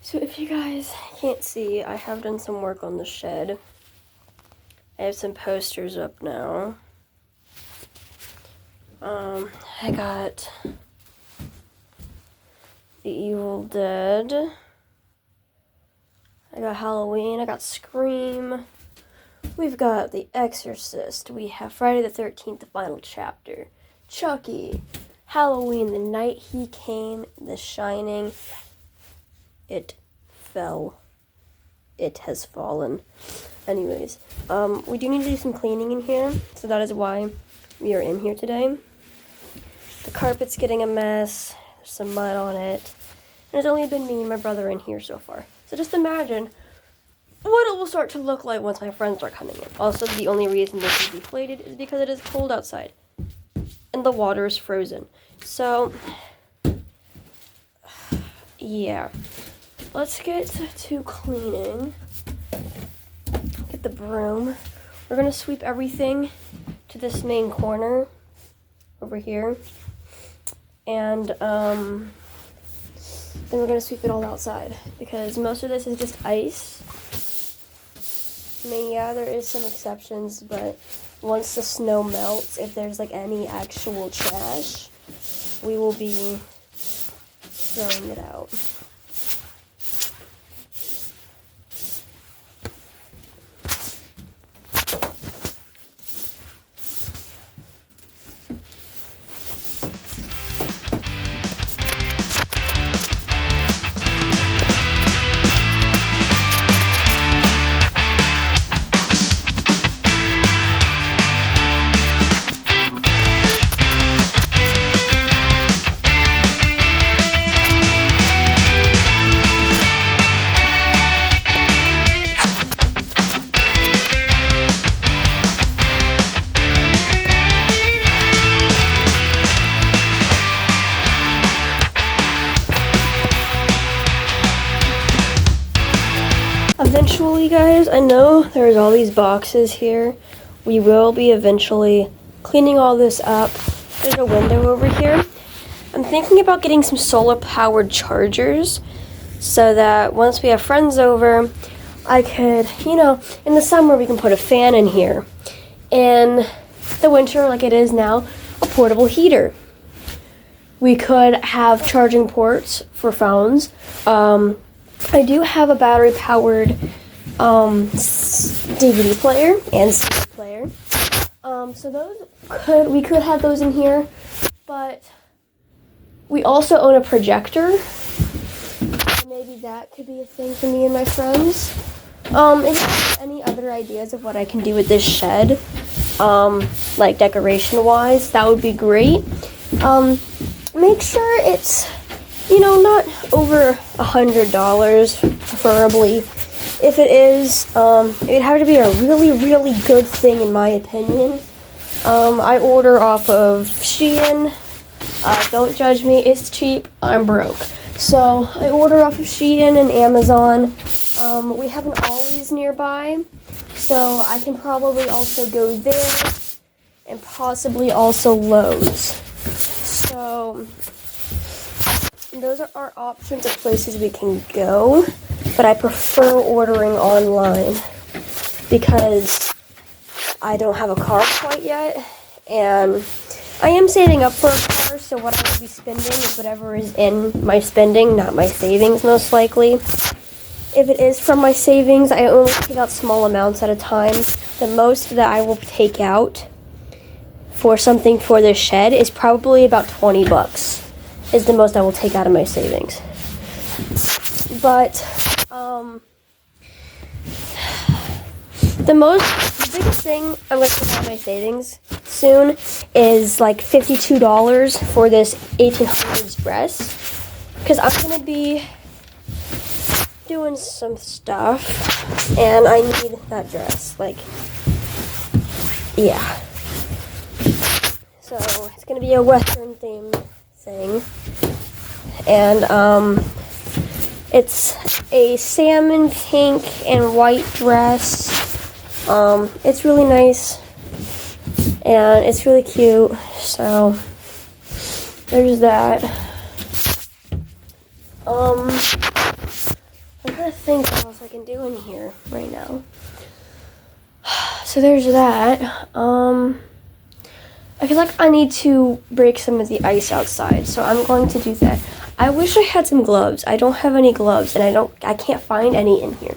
So if you guys can't see, I have done some work on the shed. I have some posters up now. I got The Evil Dead. I got Halloween. I got Scream. We've got The Exorcist. We have Friday the 13th, the final chapter. Chucky. Halloween, The Night He Came. The Shining. It fell. It has fallen. Anyways, we do need to do some cleaning in here, so that is why we are in here today. The carpet's getting a mess. There's some mud on it. And it's only been me and my brother in here so far. So just imagine what it will start to look like once my friends start coming in. Also, the only reason this is deflated is because it is cold outside. And the water is frozen. So, yeah. Let's get to cleaning. Get the broom. We're going to sweep everything to this main corner over here. And then we're going to sweep it all outside because most of this is just ice. I mean, yeah, there is some exceptions, but once the snow melts, if there's like any actual trash, we will be throwing it out. Eventually, guys, I know there's all these boxes here. We will be eventually cleaning all this up. There's a window over here. I'm thinking about getting some solar-powered chargers so that once we have friends over, I could, in the summer we can put a fan in here. In the winter, like it is now, a portable heater. We could have charging ports for phones. I do have a battery-powered DVD player and CD player. So we could have those in here, but we also own a projector. Maybe that could be a thing for me and my friends. If you have any other ideas of what I can do with this shed, like decoration-wise, that would be great. Make sure it's not over $100, preferably. If it is, it would have to be a really, really good thing, in my opinion. I order off of Shein. Don't judge me, it's cheap. I'm broke. So I order off of Shein and Amazon. We have an Ollie's nearby, so I can probably also go there and possibly also Lowe's. So those are our options of places we can go, but I prefer ordering online because I don't have a car quite yet, and I am saving up for a car, so what I will be spending is whatever is in my spending, not my savings, most likely. If it is from my savings, I only take out small amounts at a time. The most that I will take out for something for this shed is probably about $20. Is the most I will take out of my savings. But the biggest thing I'm going to take out of my savings soon is like $52 for this 1800s dress, because I'm going to be doing some stuff and I need that dress. Yeah. So it's going to be a Western themed thing, and it's a salmon pink and white dress. It's really nice and it's really cute, so there's that. I'm trying to think what else I can do in here right now. So there's that. I feel like I need to break some of the ice outside, so I'm going to do that. I wish I had some gloves. I don't have any gloves, and I can't find any in here.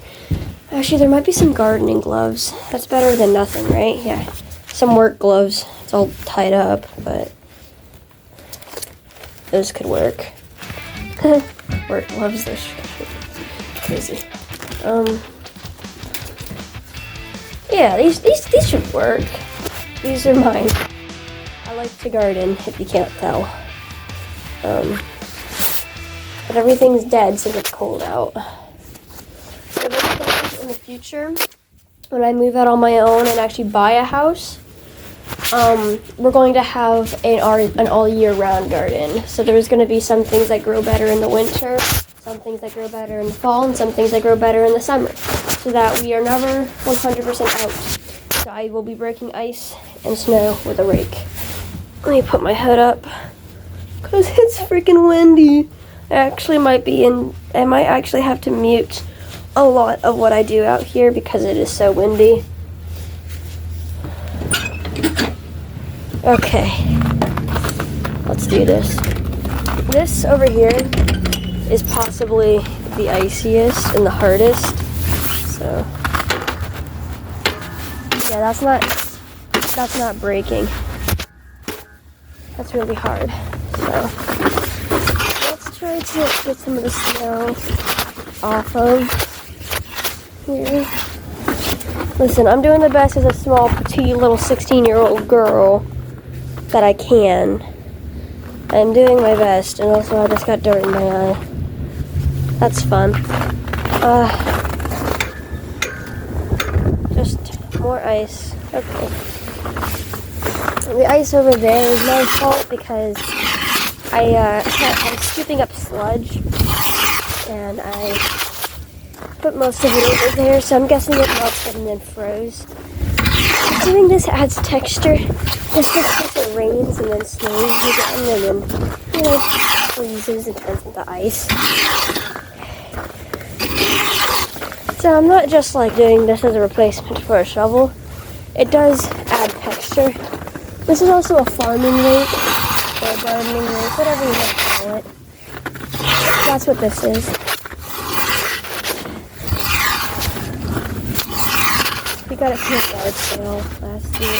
Actually, there might be some gardening gloves. That's better than nothing, right? Yeah. Some work gloves. It's all tied up, but those could work. Work gloves, this crazy. Yeah, these should work. These are mine. I like to garden, if you can't tell. But everything's dead since it's cold out. So in the future, when I move out on my own and actually buy a house, we're going to have an all year round garden. So there's going to be some things that grow better in the winter, some things that grow better in the fall, and some things that grow better in the summer. So that we are never 100% out. So I will be breaking ice and snow with a rake. Let me put my hood up, because it's freaking windy. I might actually have to mute a lot of what I do out here because it is so windy. Okay, let's do this. This over here is possibly the iciest and the hardest. So, yeah, that's not breaking. That's really hard. So, let's try to get some of the snow off of here. Listen, I'm doing the best as a small, petite, little 16-year-old girl that I can. I'm doing my best, and also I just got dirt in my eye. That's fun. Just more ice. Okay. The ice over there is my fault because I'm scooping up sludge, and I put most of it over there, so I'm guessing it melted and then froze. Doing this adds texture. It's just because it rains and then snows again, and then, freezes and turns into ice. So I'm not just doing this as a replacement for a shovel. It does add texture. This is also a farming rake, or a gardening rake, whatever you want to call it. That's what this is. We got it from a yard sale last year.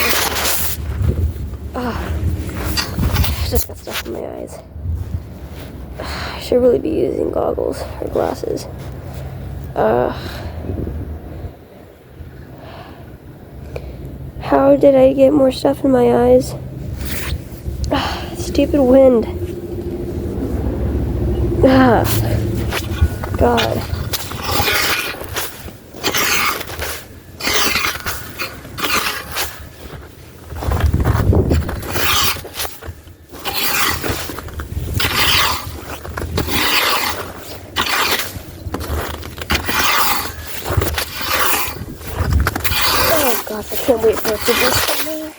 I just got stuff in my eyes. I should really be using goggles or glasses. How did I get more stuff in my eyes? Stupid wind. God. I can't wait for it to be summer.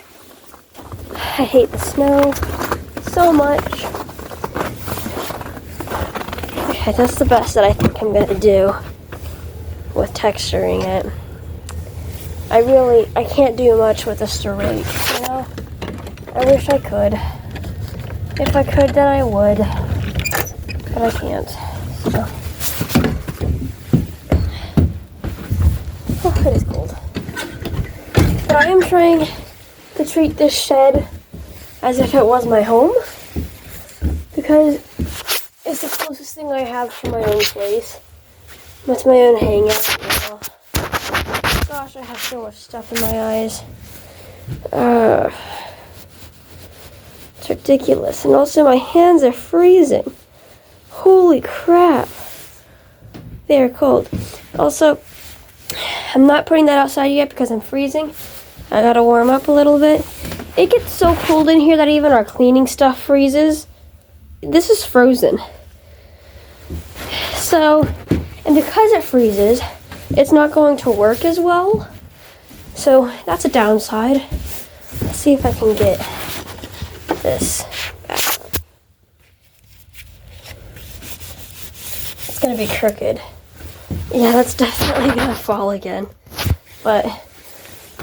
I hate the snow so much. Okay, that's the best that I think I'm gonna do with texturing it. I can't do much with this rake, I wish I could. If I could, then I would. But I can't. So. Oh, it is cold. But I am trying to treat this shed as if it was my home, because it's the closest thing I have to my own place. It's my own hangout. Gosh, I have so much stuff in my eyes. It's ridiculous. And also my hands are freezing. Holy crap. They are cold. Also, I'm not putting that outside yet because I'm freezing. I gotta warm up a little bit. It gets so cold in here that even our cleaning stuff freezes. This is frozen. So, and because it freezes, it's not going to work as well. So that's a downside. Let's see if I can get this back up. gonna be crooked. Yeah, that's definitely gonna fall again. But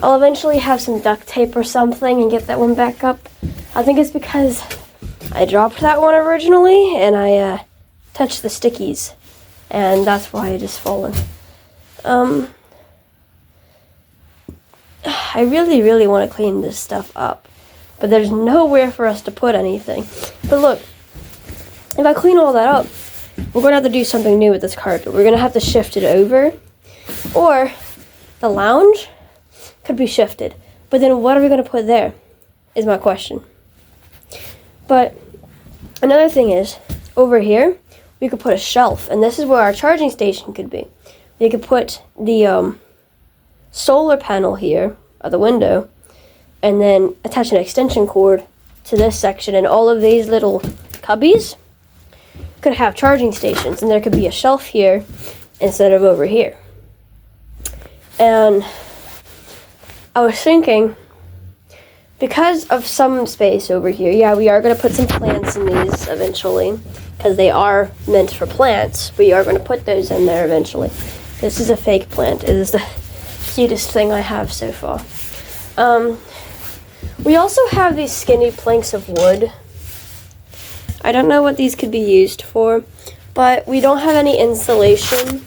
I'll eventually have some duct tape or something and get that one back up. I think it's because I dropped that one originally and I touched the stickies. And that's why it is fallen. I really, really want to clean this stuff up. But there's nowhere for us to put anything. But look, if I clean all that up, we're going to have to do something new with this carpet. We're going to have to shift it over. Or the lounge could be shifted. But then what are we going to put there is my question. But another thing is, over here, we could put a shelf. And this is where our charging station could be. We could put the solar panel here at the window. And then attach an extension cord to this section. And all of these little cubbies could have charging stations. And there could be a shelf here instead of over here. And I was thinking, because of some space over here, yeah, we are going to put some plants in these eventually. Because they are meant for plants. We are going to put those in there eventually. This is a fake plant. It is the cutest thing I have so far. We also have these skinny planks of wood. I don't know what these could be used for, but we don't have any insulation.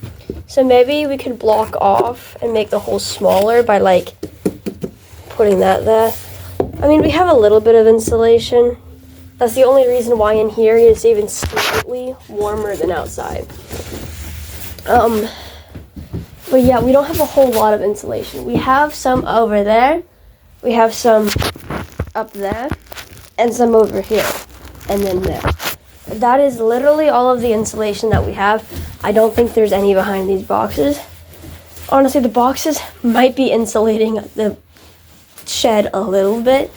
So maybe we could block off and make the hole smaller by like putting that there. I mean, we have a little bit of insulation. That's the only reason why in here it's even slightly warmer than outside. But yeah, we don't have a whole lot of insulation. We have some over there. We have some up there. And some over here. And then there. That is literally all of the insulation that we have. I don't think there's any behind these boxes. Honestly, the boxes might be insulating the shed a little bit.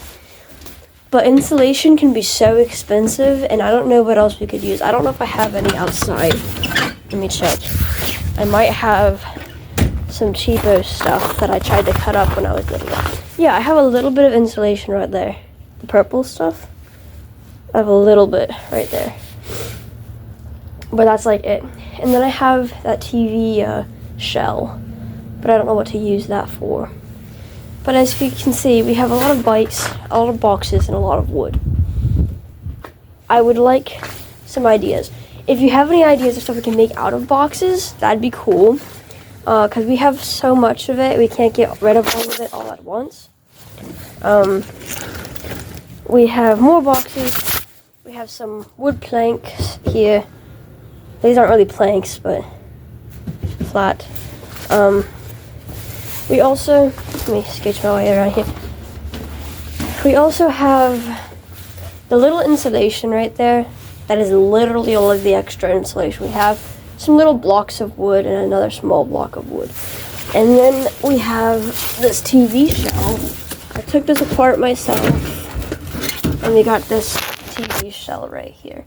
But insulation can be so expensive, and I don't know what else we could use. I don't know if I have any outside. Let me check. I might have some cheapo stuff that I tried to cut up when I was little. Yeah, I have a little bit of insulation right there. The purple stuff. I have a little bit right there. But that's like it. And then I have that TV shell. But I don't know what to use that for. But as you can see, we have a lot of bikes, a lot of boxes, and a lot of wood. I would like some ideas. If you have any ideas of stuff we can make out of boxes, that'd be cool. Because we have so much of it, we can't get rid of all of it all at once. We have more boxes. We have some wood planks here. These aren't really planks, but flat. We also, let me sketch my way around here. We also have the little insulation right there. That is literally all of the extra insulation we have. Some little blocks of wood and another small block of wood. And then we have this TV shell. I took this apart myself. And we got this TV shell right here.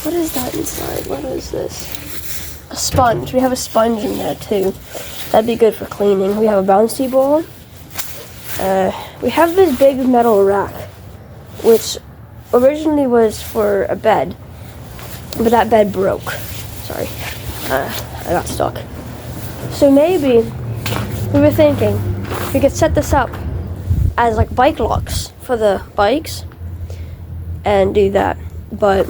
What is that inside? What is this? A sponge. We have a sponge in there too. That'd be good for cleaning. We have a bouncy ball. We have this big metal rack, which originally was for a bed, but that bed broke. Sorry, I got stuck. So maybe we were thinking we could set this up as like bike locks for the bikes and do that, but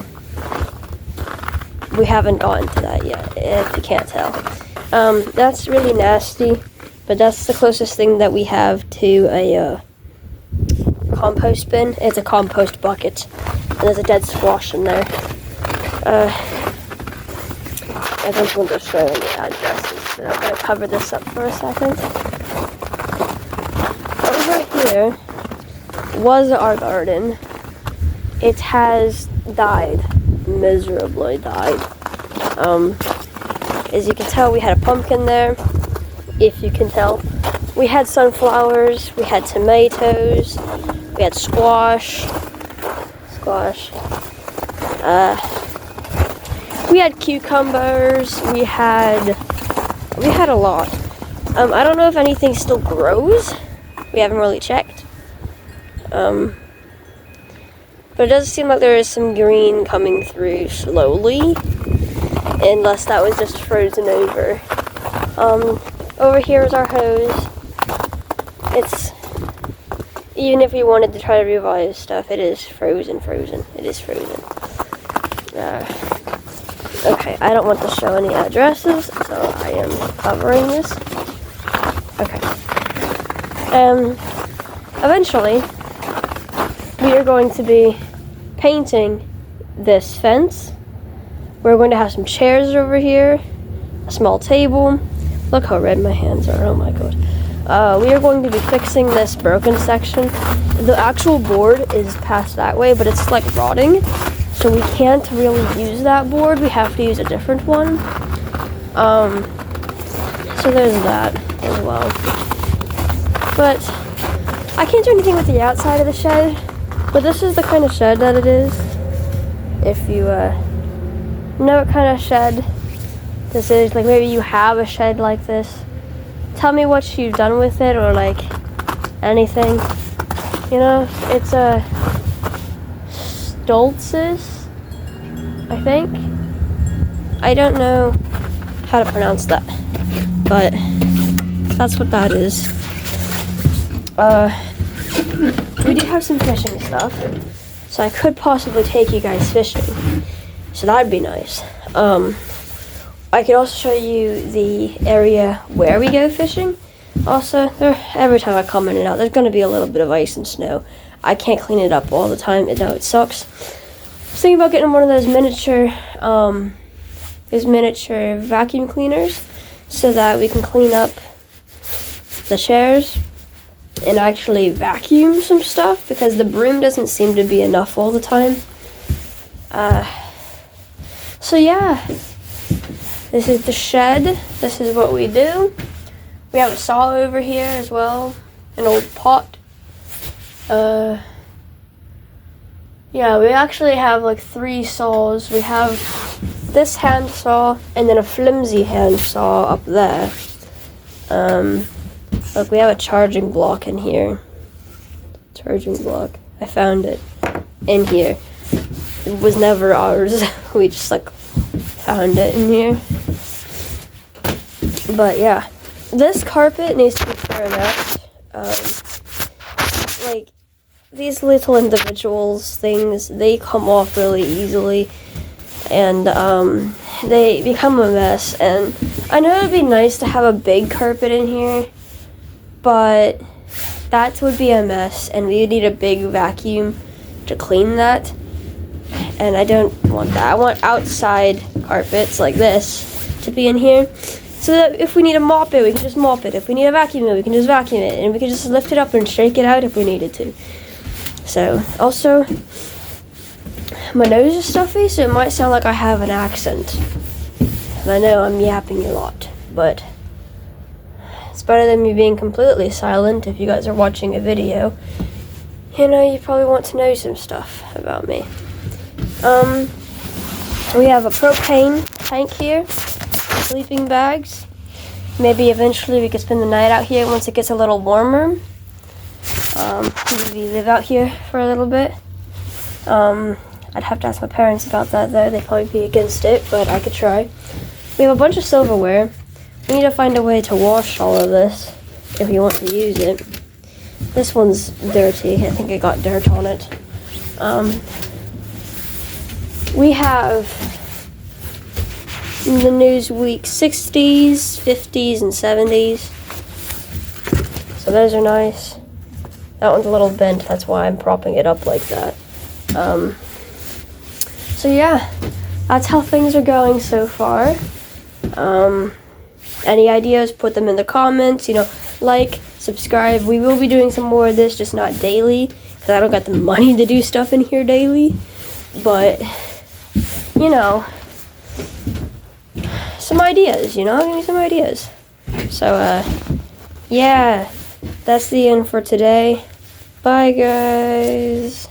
we haven't gotten to that yet, if you can't tell. That's really nasty, but that's the closest thing that we have to a compost bin. It's a compost bucket, and there's a dead squash in there. I think we'll just show you the addresses, so I'm going to cover this up for a second. Over here was our garden. It has died, miserably died. As you can tell, we had a pumpkin there, if you can tell. We had sunflowers, we had tomatoes, we had squash. We had cucumbers, we had a lot. I don't know if anything still grows. We haven't really checked. But it does seem like there is some green coming through slowly. unless that was just frozen over. Over here is our hose. It's, even if we wanted to try to revise stuff, it is frozen. It is frozen. Okay, I don't want to show any addresses, so I am covering this. Okay. Eventually, we are going to be painting this fence. We're going to have some chairs over here, a small table. Look how red my hands are, oh my god. We are going to be fixing this broken section. The actual board is past that way, but it's like rotting, so we can't really use that board. We have to use a different one. So there's that as well. But I can't do anything with the outside of the shed, but this is the kind of shed that it is. If you know what kind of shed this is, like maybe you have a shed like this, tell me what you've done with it, or like anything. You know, it's a Stoltz's, I think. I don't know how to pronounce that, but that's what that is. We do have some fishing stuff, so I could possibly take you guys fishing, so that'd be nice. I could also show you the area where we go fishing. Also, every time I come in and out, there's going to be a little bit of ice and snow. I can't clean it up all the time. I know it sucks. I was thinking about getting one of those miniature vacuum cleaners so that we can clean up the chairs and actually vacuum some stuff, because the broom doesn't seem to be enough all the time. So yeah, this is the shed. This is what we do. We have a saw over here as well, an old pot. Yeah, we actually have like 3 saws. We have this hand saw and then a flimsy hand saw up there. Look, we have a charging block in here. Charging block. I found it in here. It was never ours. We just like found it in here. But yeah, this carpet needs to be thrown out. Like these little individuals things, they come off really easily, and they become a mess. And I know it'd be nice to have a big carpet in here, but that would be a mess, and we would need a big vacuum to clean that. And I don't want that. I want outside carpets like this to be in here, so that if we need to mop it, we can just mop it. If we need to vacuum it, we can just vacuum it, and we can just lift it up and shake it out if we needed to. So, also, my nose is stuffy, so it might sound like I have an accent. And I know I'm yapping a lot, but it's better than me being completely silent. If you guys are watching a video, you know, you probably want to know some stuff about me. We have a propane tank here, sleeping bags. Maybe eventually we could spend the night out here once it gets a little warmer. Maybe live out here for a little bit. I'd have to ask my parents about that though. They'd probably be against it, but I could try. We have a bunch of silverware. We need to find a way to wash all of this if we want to use it. This one's dirty. I think it got dirt on it. We have the Newsweek 60s, 50s, and 70s. So those are nice. That one's a little bent, that's why I'm propping it up like that. So yeah, that's how things are going so far. Any ideas, put them in the comments, you know, like, subscribe. We will be doing some more of this, just not daily, because I don't got the money to do stuff in here daily. But, you know, some ideas, you know, give me some ideas. So, yeah, that's the end for today. Bye, guys.